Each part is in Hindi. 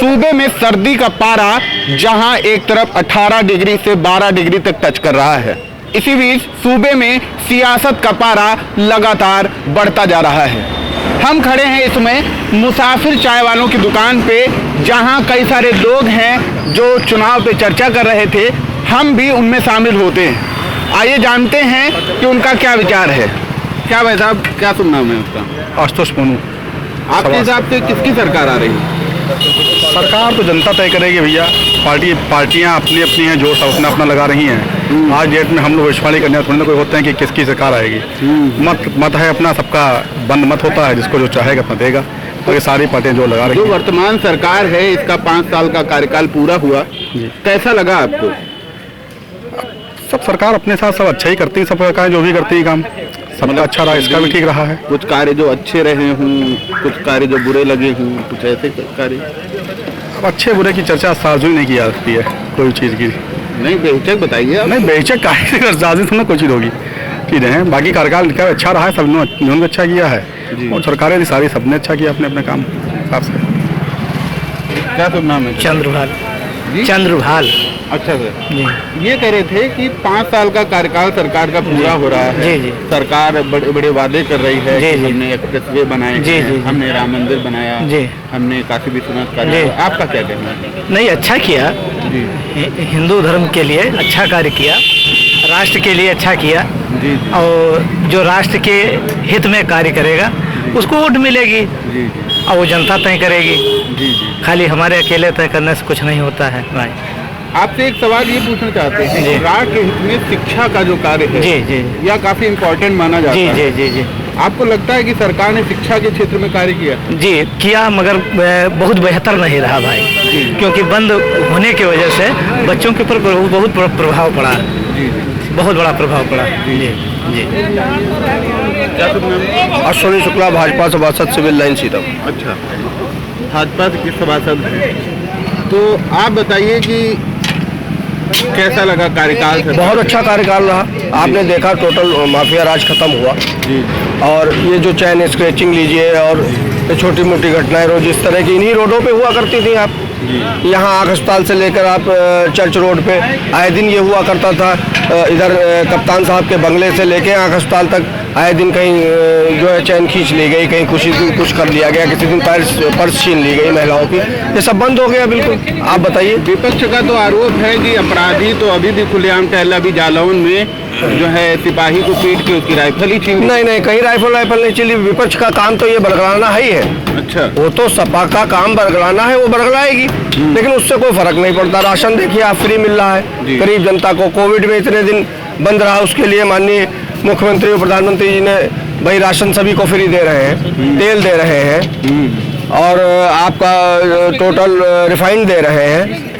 सूबे में सर्दी का पारा जहां एक तरफ 18 डिग्री से 12 डिग्री तक टच कर रहा है, इसी बीच सूबे में सियासत का पारा लगातार बढ़ता जा रहा है। हम खड़े हैं इसमें मुसाफिर चाय वालों की दुकान पे, जहां कई सारे लोग हैं जो चुनाव पे चर्चा कर रहे थे। हम भी उनमें शामिल होते हैं। आइए जानते हैं कि उनका क्या विचार है। क्या भाई साहब, क्या सुनना है उसका? आशुतोष मोनू। आपके हिसाब से किसकी सरकार आ रही है? सरकार तो जनता तय करेगी भैया। पार्टियां अपनी अपनी हैं, जोश अपना अपना लगा रही हैं। आज डेट में हम लोग भविष्यवाणी करने थोड़ी ना कोई होते हैं कि किसकी सरकार आएगी। मत है अपना, सबका बंद मत होता है, जिसको जो चाहेगा अपना देगा। तो ये सारी पार्टियां जो लगा रही हैं। जो वर्तमान सरकार है, इसका 5 साल का कार्यकाल पूरा हुआ, कैसा लगा आपको? सब सरकार अपने साथ सब अच्छा ही करती है। सब सरकार जो भी करती है काम सबका अच्छा रहा, इसका भी ठीक रहा है। कुछ कार्य जो अच्छे रहे हों, कुछ कार्य जो बुरे लगे हों, कुछ ऐसे कार्य। अब अच्छे बुरे की चर्चा सार्वजनिक नहीं की जा सकती है कोई चीज़ की। नहीं, बेहिचक बताइए। नहीं, बेहिचक काहे सार्वजनिक में कोई चीज़ होगी चीज़ें हैं। बाकी कार्यकाल का अच्छा रहा है, सबने अच्छा किया है और सरकारें भी सारी सबने अच्छा किया अपने अपने काम हिसाब से। क्या तुम नाम है? चंद्रभाल। अच्छा सर जी, ये कह रहे थे कि 5 साल का कार्यकाल सरकार का पूरा हो रहा है। जी। सरकार बड़े बड़े वादे कर रही है कि हमने एक्सप्रेसवे बनाए हैं, हमने राम मंदिर बनाया, हमने काशी विश्वनाथ कार्य। आपका क्या कहना है? नहीं, अच्छा किया जी। हिंदू धर्म के लिए अच्छा कार्य किया, राष्ट्र के लिए अच्छा किया जी। और जो राष्ट्र के हित में कार्य करेगा उसको वोट मिलेगी जी। और वो जनता तय करेगी जी। खाली हमारे अकेले तय करने से कुछ नहीं होता है भाई। आपसे एक सवाल ये पूछना चाहते हैं कि राष्ट्र के हित में शिक्षा का जो कार्य है यह काफी इम्पोर्टेंट माना जाता है। जी। आपको लगता है कि सरकार ने शिक्षा के क्षेत्र में कार्य किया? जी किया, मगर बहुत बेहतर नहीं रहा भाई, क्योंकि बंद होने की वजह से बच्चों के ऊपर बहुत प्रभाव पड़ा। जी। बहुत बड़ा प्रभाव पड़ा। जी। अश्विनी शुक्ला, भाजपा सभासद, सिविल लाइन सीतापुर। अच्छा, भाजपा के सभासद हैं, तो आप बताइए कि कैसा लगा कार्यकाल? बहुत अच्छा कार्यकाल रहा। आपने देखा टोटल माफिया राज खत्म हुआ जी। और ये जो चैन स्क्रैचिंग लीजिए और छोटी मोटी घटनाएं रोज इस तरह की इन्हीं रोडों पे हुआ करती थी। आप यहाँ आँख अस्पताल से लेकर आप चर्च रोड पे आए दिन ये हुआ करता था। इधर कप्तान साहब के बंगले से लेके आँख अस्पताल तक आए दिन कहीं जो है चैन खींच ली गई, कहीं कुछ कर लिया गया, किसी दिन पर्स छीन ली गई महिलाओं की। ये सब बंद हो गया बिल्कुल। आप बताइए। विपक्ष का तो आरोप है कि अपराधी तो अभी भी खुलेआम टहला भी जालौन में जो है सिपाही को पीट के उसकी राइफल ही छीन। नहीं, कहीं राइफल नहीं चली। विपक्ष का काम तो ये बरगलाना ही है। अच्छा, वो तो सपा का काम बरगलाना है, वो बरगलाएगी, लेकिन उससे कोई फर्क नहीं पड़ता। राशन देखिए आप फ्री मिल रहा है गरीब जनता को। कोविड में इतने दिन बंद रहा, उसके लिए माननीय मुख्यमंत्री और प्रधानमंत्री जी ने भाई राशन सभी को फ्री दे रहे हैं, तेल दे रहे हैं और आपका टोटल रिफाइंड दे रहे हैं।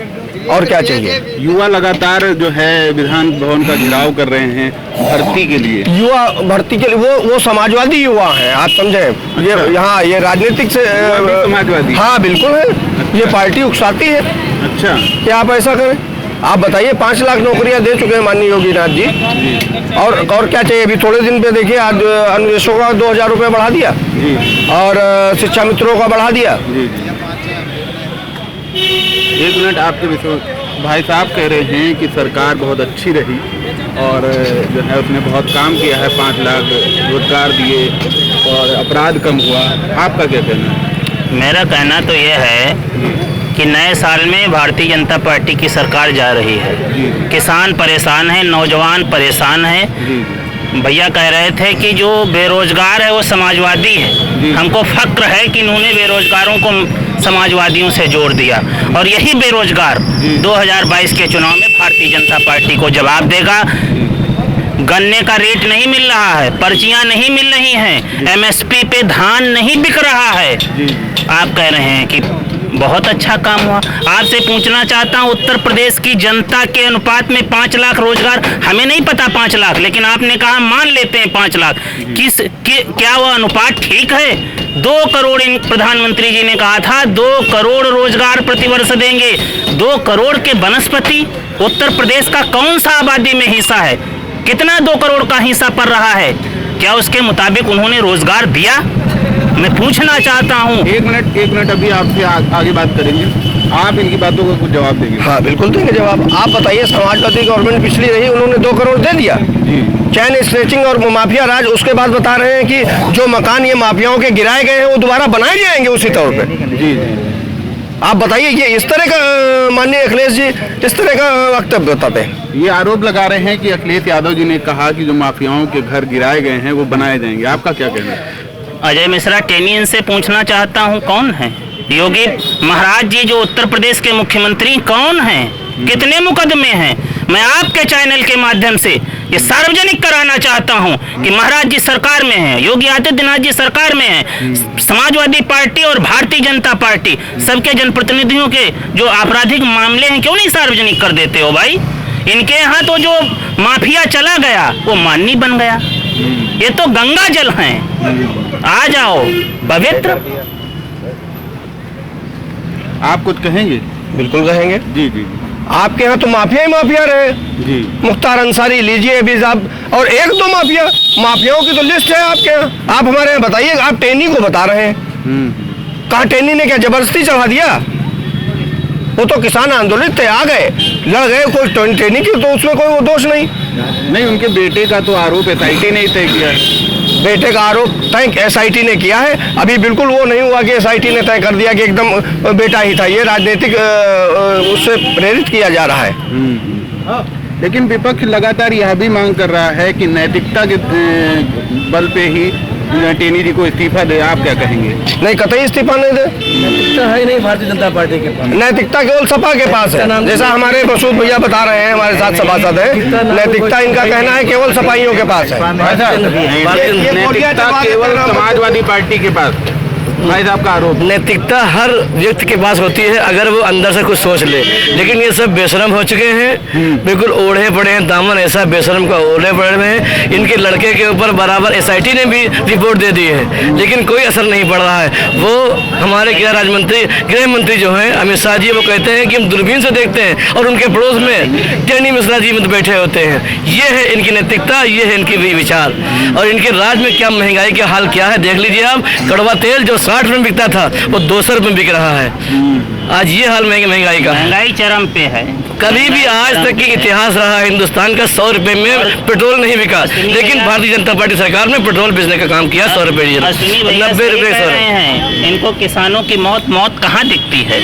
और क्या चाहिए? युवा लगातार जो है विधान भवन का घेराव कर रहे हैं भर्ती के लिए। युवा भर्ती के लिए वो समाजवादी युवा हैं, आप समझे। ये यहाँ ये राजनीतिक से समाजवादी। हाँ बिल्कुल है, ये पार्टी उकसाती है। अच्छा, क्या आप ऐसा करें? आप बताइए, 5 लाख नौकरियां दे चुके हैं माननीय योगी नाथ जी। और क्या चाहिए? अभी थोड़े दिन पे देखिए आज अनुदेशों का 2000 रुपये बढ़ा दिया और शिक्षा मित्रों का बढ़ा दिया। एक मिनट, आपके विषय भाई साहब कह रहे हैं कि सरकार बहुत अच्छी रही और जो है उसने बहुत काम किया है, 5 लाख रोजगार दिए और अपराध कम हुआ। आपका क्या कहना है? मेरा कहना तो यह है कि नए साल में भारतीय जनता पार्टी की सरकार जा रही है। किसान परेशान है, नौजवान परेशान है। भैया कह रहे थे कि जो बेरोजगार है वो समाजवादी है। हमको फक्र है कि इन्होंने बेरोजगारों को समाजवादियों से जोड़ दिया और यही बेरोजगार 2022 के चुनाव में भारतीय जनता पार्टी को जवाब देगा। गन्ने का रेट नहीं मिल रहा है, पर्चियां नहीं मिल रही हैं, एमएसपी पे धान नहीं बिक रहा है। आप कह रहे हैं कि बहुत अच्छा काम हुआ। आपसे पूछना चाहता हूं, उत्तर प्रदेश की जनता के अनुपात में 5 लाख रोजगार, हमें नहीं पता 5 लाख, लेकिन आपने कहा मान लेते हैं 5 लाख। क्या वह अनुपात ठीक है? 2 करोड़ प्रधानमंत्री जी ने कहा था 2 करोड़ रोजगार प्रतिवर्ष देंगे। 2 करोड़ के वनस्पति उत्तर प्रदेश का कौन सा आबादी में हिस्सा है? कितना 2 करोड़ का हिस्सा पड़ रहा है? क्या उसके मुताबिक उन्होंने रोजगार दिया? मैं पूछना चाहता हूं। एक मिनट, अभी आपसे आगे बात करेंगे। आप इनकी बातों का कुछ जवाब देंगे? हाँ बिल्कुल देंगे जवाब। आप बताइए, समाजवादी गवर्नमेंट पिछली रही, उन्होंने 2 करोड़ दे दिया चैन स्नेचिंग और माफिया राज। उसके बाद बता रहे हैं कि जो मकान ये माफियाओं के गिराए गए हैं वो दोबारा बनाए जाएंगे उसी तौर पे। जी। आप बताइए, ये इस तरह का माननीय अखिलेश जी इस तरह का वक्तव्य बताते हैं। ये आरोप लगा रहे हैं कि अखिलेश यादव जी ने कहा कि जो माफियाओं के घर गिराए गए हैं वो बनाए जाएंगे। आपका क्या कहना है? अजय मिश्रा टेनियन से पूछना चाहता हूँ, कौन है योगी महाराज जी जो उत्तर प्रदेश के मुख्यमंत्री, कौन हैं? कितने मुकदमे हैं? मैं आपके चैनल के माध्यम से ये सार्वजनिक कराना चाहता हूं कि महाराज जी सरकार में हैं, योगी आदित्यनाथ जी सरकार में हैं, समाजवादी पार्टी और भारतीय जनता पार्टी सबके जनप्रतिनिधियों के जो आपराधिक मामले हैं क्यों नहीं सार्वजनिक कर देते हो भाई? इनके यहाँ तो जो माफिया चला गया वो माननी बन गया। ये तो गंगा जल हैं, आ जाओ पवित्र। आप कुछ कहेंगे? बिल्कुल कहेंगे। जी जी आपके यहाँ तो माफिया ही माफिया रहे। जी। मुख्तार अंसारी लीजिए अभी साहब, और 1-2 माफियाओं की तो लिस्ट है आपके यहाँ। आप हमारे यहाँ बताइए, आप टेनी को बता रहे हैं। कहा टेनी ने क्या जबरदस्ती चढ़ा दिया? वो तो किसान आंदोलित थे, आ गए, लड़ गए, कोई टेनी की तो उसमें कोई वो दोष नहीं। नहीं, उनके बेटे का तो आरोप SIT ने ही तय किया है। बेटे का आरोप तय SIT ने किया है। अभी बिल्कुल वो नहीं हुआ कि SIT ने तय कर दिया कि एकदम बेटा ही था। ये राजनीतिक उससे प्रेरित किया जा रहा है। लेकिन विपक्ष लगातार यह भी मांग कर रहा है कि नैतिकता के बल पे ही टेनी जी को इस्तीफा दे। आप क्या कहेंगे? नहीं, कतई इस्तीफा नहीं दे। नैतिकता है ही नहीं भारतीय जनता पार्टी के पास। नैतिकता केवल सपा के पास है, जैसा हमारे मसूद भैया बता रहे हैं, हमारे साथ सभासद है। नैतिकता इनका कहना है केवल सपाइयों के पास है। नैतिकता केवल समाजवादी पार्टी के पास, भाई साहब का आरोप। नैतिकता हर व्यक्ति के पास होती है अगर वो अंदर से कुछ सोच ले, लेकिन ये सब बेशरम हो चुके हैं, बिल्कुल ओढ़े पड़े हैं, दामन ऐसा बेशरम का ओढ़े पड़े हुए हैं। इनके लड़के के ऊपर बराबर SIT ने भी रिपोर्ट दे दी है, लेकिन कोई असर नहीं पड़ रहा है। वो हमारे गृह मंत्री जो हैं अमित शाह जी, वो कहते हैं कि हम दूरबीन से देखते हैं, और उनके पड़ोस में टेनी मिश्रा जी में बैठे होते हैं। ये है इनकी नैतिकता, ये है इनकी विचार। और इनके राज में क्या महंगाई का हाल क्या है देख लीजिए आप। कड़वा तेल जो 60 रुपये बिकता था वो 200 रुपये बिक रहा है। आज ये हाल महंगाई का। महंगाई चरम पे है। कभी भी आज तक की इतिहास रहा है हिंदुस्तान का 100 रुपये में पेट्रोल नहीं बिका, लेकिन भारतीय जनता पार्टी सरकार ने पेट्रोल बेचने का काम किया। 100 रुपये डीजल, 90 रुपये 100 हैं। इनको किसानों की मौत कहाँ दिखती है?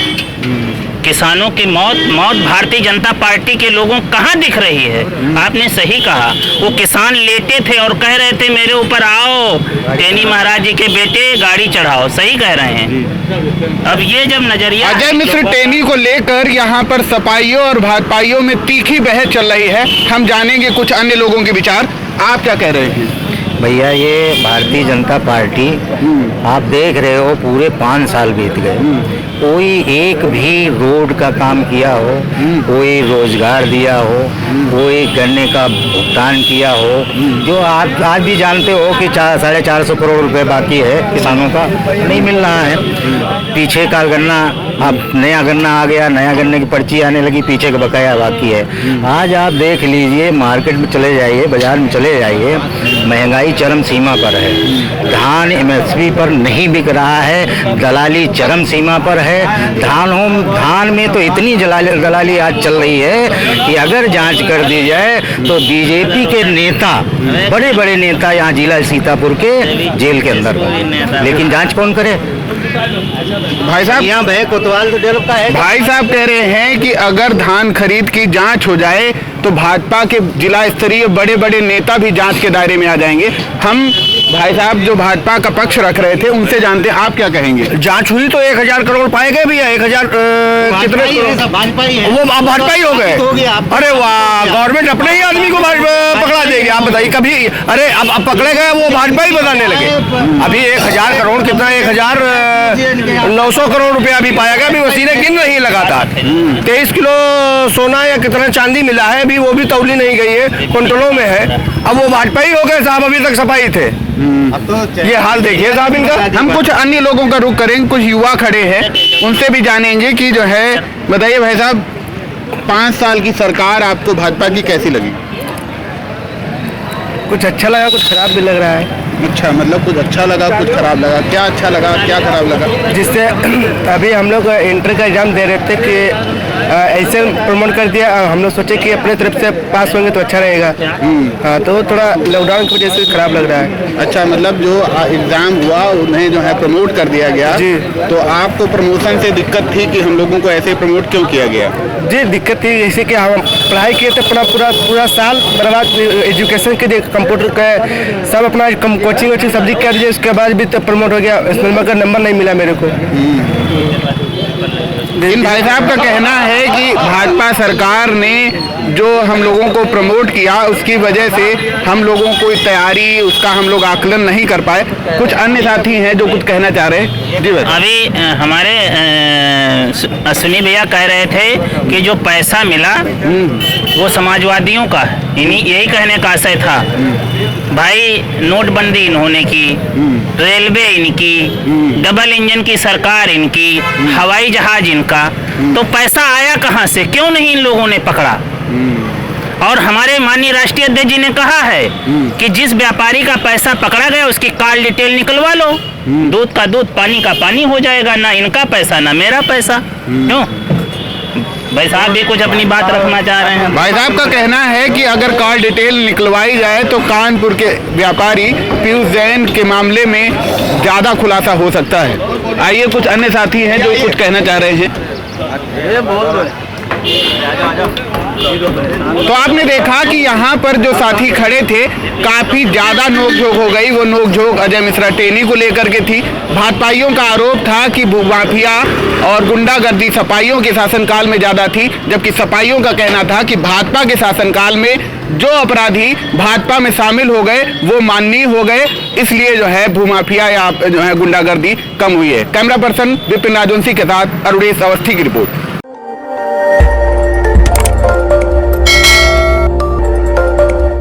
किसानों की मौत भारतीय जनता पार्टी के लोगों कहाँ दिख रही है? आपने सही कहा, वो किसान लेटे थे और कह रहे थे मेरे ऊपर आओ, टेनी महाराज जी के बेटे गाड़ी चढ़ाओ। सही कह रहे हैं। अब ये जब नजरिया अजय मिश्र, टेनी को लेकर यहाँ पर सपाइयों और भाजपाइयों में तीखी बहस चल रही है। हम जानेंगे कुछ अन्य लोगों के विचार। आप क्या कह रहे हैं? भैया, ये भारतीय जनता पार्टी आप देख रहे हो पूरे 5 साल बीत गए, कोई एक भी रोड का काम किया हो, कोई रोजगार दिया हो, कोई गन्ने का भुगतान किया हो, जो आप आज भी जानते हो कि 450 करोड़ रुपए बाकी है किसानों का, नहीं मिल रहा है। पीछे का गन्ना, अब नया गन्ना आ गया, नया गन्ने की पर्ची आने लगी, पीछे का बकाया बाकी है। आज आप देख लीजिए, मार्केट में चले जाइए, बाजार में चले जाइए, महंगाई चरम सीमा पर है। धान MSP पर नहीं बिक रहा है, दलाली चरम सीमा पर है। धान में तो इतनी दलाली आज चल रही है कि अगर जांच कर दी जाए तो BJP के नेता, बड़े बड़े नेता यहाँ जिला सीतापुर के जेल के अंदर, लेकिन जांच कौन करे? भाई साहब, यहाँ भय कोतवाल तो जेल का है। भाई साहब कह रहे हैं कि अगर धान खरीद की जांच हो जाए तो भाजपा के जिला स्तरीय बड़े बड़े नेता भी जांच के दायरे में आ जाएंगे। हम भाई साहब जो भाजपा का पक्ष रख रहे थे उनसे जानते हैं, आप क्या कहेंगे? जांच हुई तो 1000 करोड़ पाए गए भैया। 1000 कितने भाजपा ही है, वो भाजपा ही हो गए। अरे वाह, गवर्नमेंट अपने ही आदमी को पकड़ा देगी। आप बताइए कभी, अरे अब पकड़े गए वो भाजपा ही बताने लगे। अभी 1000 करोड़ कितना, 1900 करोड़ रुपया अभी पाया गया। अभी मशीनें गिन रही है लगातार। 23 किलो सोना या कितना चांदी मिला है, अभी वो भी तौली नहीं गई है, कुंटलों में है। अब वो भाजपा ही हो गए साहब, अभी तक सफाई थे। ये हाल देखिए साहब इनका। हम कुछ अन्य लोगों का रुख करेंगे, कुछ युवा खड़े हैं, उनसे भी जानेंगे कि जो है, बताइए भाई साहब, 5 साल की सरकार आपको भाजपा की कैसी लगी? कुछ अच्छा लगा, कुछ खराब भी लग रहा है। अच्छा, मतलब कुछ अच्छा लगा, कुछ खराब लगा? क्या अच्छा लगा, क्या खराब लगा? जिससे अभी हम लोग इंटर का एग्ज़ाम दे रहे थे कि ऐसे प्रमोट कर दिया, हम लोग सोचे कि अपने तरफ से पास होंगे तो अच्छा रहेगा। हाँ, तो थोड़ा लॉकडाउन की वजह से खराब लग रहा है। अच्छा, मतलब जो एग्जाम हुआ उन्हें जो है प्रमोट कर दिया गया जी। तो आपको प्रमोशन से दिक्कत थी कि हम लोगों को ऐसे प्रमोट क्यों किया गया? जी, दिक्कत थी जैसे कि हम पढ़ाई किए थे पूरा साल बर्बाद, एजुकेशन के लिए कंप्यूटर का सब अपना कोचिंग वोचिंग सब कर दिए, उसके बाद भी तो प्रमोट हो गया, इसमें मगर नंबर नहीं मिला मेरे को। इन भाई साहब का कहना है कि भाजपा सरकार ने जो हम लोगों को प्रमोट किया उसकी वजह से हम लोगों को तैयारी उसका हम लोग आकलन नहीं कर पाए। कुछ अन्य साथी हैं जो कुछ कहना चाह रहे हैं। जी बताइए। अभी हमारे अश्विनी भैया कह रहे थे कि जो पैसा मिला वो समाजवादियों का, यही कहने का आशय था। भाई नोटबंदी इन्होंने की, रेलवे इनकी, डबल इंजन की सरकार इनकी, हवाई जहाज इनका, तो पैसा आया कहाँ से? क्यों नहीं इन लोगों ने पकड़ा? और हमारे माननीय राष्ट्रीय अध्यक्ष जी ने कहा है कि जिस व्यापारी का पैसा पकड़ा गया उसकी कॉल डिटेल निकलवा लो, दूध का दूध पानी का पानी हो जाएगा, ना इनका पैसा ना मेरा पैसा। क्यों? भाई साहब भी कुछ अपनी बात रखना चाह रहे हैं। भाई साहब का कहना है कि अगर कॉल डिटेल निकलवाई जाए तो कानपुर के व्यापारी पीयूष जैन के मामले में ज़्यादा खुलासा हो सकता है। आइए कुछ अन्य साथी हैं जो कुछ कहना चाह रहे हैं। तो आपने देखा कि यहाँ पर जो साथी खड़े थे काफी ज्यादा नोकझोंक हो गई। वो नोकझोंक अजय मिश्रा टेनी को लेकर के थी। भाजपाइयों का आरोप था कि भूमाफिया और गुंडागर्दी सपाइयों के शासनकाल में ज्यादा थी, जबकि सपाइयों का कहना था कि भाजपा के शासनकाल में जो अपराधी भाजपा में शामिल हो गए वो माननीय हो गए, इसलिए जो है भूमाफिया या जो है गुंडागर्दी कम हुई है। कैमरा पर्सन विपिन राजवंशी के साथ अरुणेश अवस्थी की रिपोर्ट।